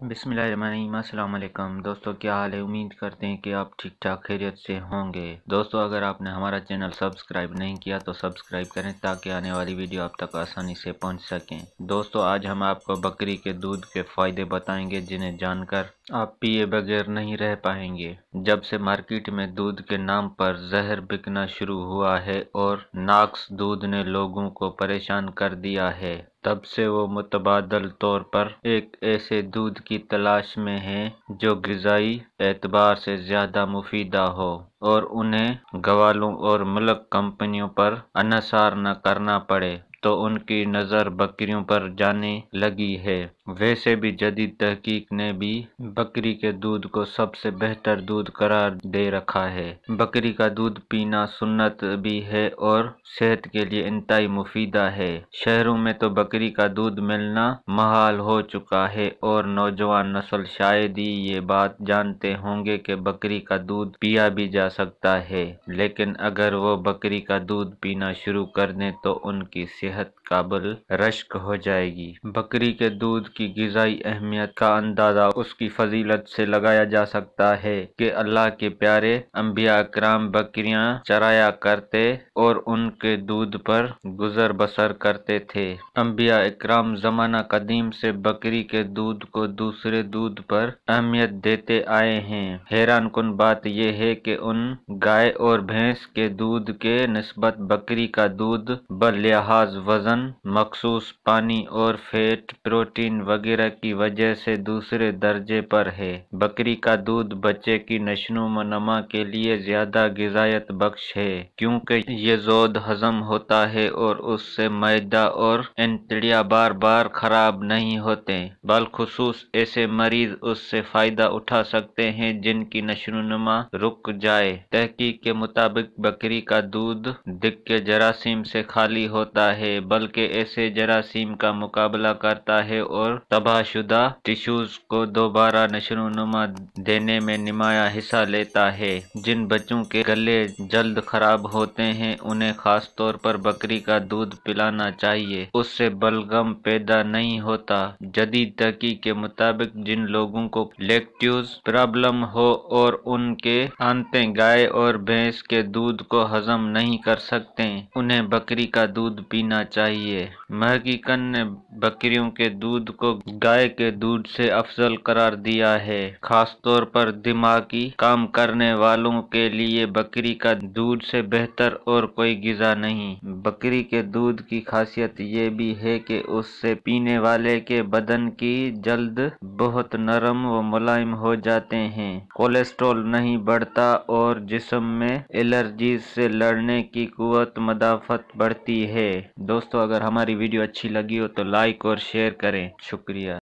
बिस्मिल्लाहिर्रहमानिर्रहीम। अस्सलाम वालेकुम दोस्तों, क्या हाल है। उम्मीद करते हैं कि आप ठीक ठाक खैरियत से होंगे। दोस्तों, अगर आपने हमारा चैनल सब्सक्राइब नहीं किया तो सब्सक्राइब करें ताकि आने वाली वीडियो आप तक आसानी से पहुंच सकें। दोस्तों, आज हम आपको बकरी के दूध के फ़ायदे बताएंगे जिन्हें जानकर आप पिए बगैर नहीं रह पाएंगे। जब से मार्केट में दूध के नाम पर जहर बिकना शुरू हुआ है और नाक्स दूध ने लोगों को परेशान कर दिया है, तब से वो मुतबादल तौर पर एक ऐसे दूध की तलाश में हैं जो ग़िज़ाई एतबार से ज़्यादा मुफीदा हो और उन्हें गवालों और मिल्क कंपनियों पर इन्हिसार न करना पड़े, तो उनकी नज़र बकरियों पर जाने लगी है। वैसे भी जदीद तहकीक ने भी बकरी के दूध को सबसे बेहतर दूध करार दे रखा है। बकरी का दूध पीना सुन्नत भी है और सेहत के लिए इंतहाई मुफीदा है। शहरों में तो बकरी का दूध मिलना महाल हो चुका है और नौजवान नस्ल शायद ही ये बात जानते होंगे कि बकरी का दूध पिया भी जा सकता है, लेकिन अगर वो बकरी का दूध पीना शुरू कर दें तो उनकी सेहत काबिल रश्क हो जाएगी। बकरी के दूध की ग़िज़ाई अहमियत का अंदाज़ा उसकी फजीलत से लगाया जा सकता है कि अल्लाह के प्यारे अंबिया इकराम बकरियां चराया करते और उनके दूध पर गुजर बसर करते थे। अंबिया इकराम ज़माना कदीम से बकरी के दूध को दूसरे दूध पर अहमियत देते आए हैं। हैरान कुन बात यह है कि उन गाय और भैंस के दूध के निस्बत बकरी का दूध बलिहाज वजन, मखसूस पानी और फैट, प्रोटीन वगैरह की वजह से दूसरे दर्जे पर है। बकरी का दूध बच्चे की नशो नमा के लिए ज्यादा ग़िज़ायत बख्श है, क्योंकि ये ज़ोद हजम होता है और उससे मैदा और इंतड़ियाँ बार बार खराब नहीं होते। बलखुसूस ऐसे मरीज उससे फायदा उठा सकते हैं जिनकी नशोनुमा रुक जाए। तहकीक के मुताबिक बकरी का दूध दिक्के जरासीम से खाली होता है, बल्कि ऐसे जरासीम का मुकाबला करता है और तबाहशुदा टिश्यूज को दोबारा नशोनुमा देने में नुमाया हिस्सा लेता है। जिन बच्चों के गले जल्द खराब होते हैं उन्हें खास तौर पर बकरी का दूध पिलाना चाहिए, उससे बलगम पैदा नहीं होता। जदीद तहकीक के मुताबिक जिन लोगों को लैक्टोज प्रॉब्लम हो और उनके आंतें गाय और भैंस के दूध को हजम नहीं कर सकते, उन्हें बकरी का दूध पीना चाहिए। महकीकन ने बकरियों के दूध को गाय के दूध से अफजल करार दिया है। खास तौर पर दिमागी काम करने वालों के लिए बकरी का दूध से बेहतर और कोई ग़िज़ा नहीं। बकरी के दूध की खासियत ये भी है कि उससे पीने वाले के बदन की जल्द बहुत नरम व मुलायम हो जाते हैं, कोलेस्ट्रॉल नहीं बढ़ता और जिस्म में एलर्जीज से लड़ने की कुव्वत मदाफ़त बढ़ती है। दोस्तों, अगर हमारी वीडियो अच्छी लगी हो तो लाइक और शेयर करें। शुक्रिया।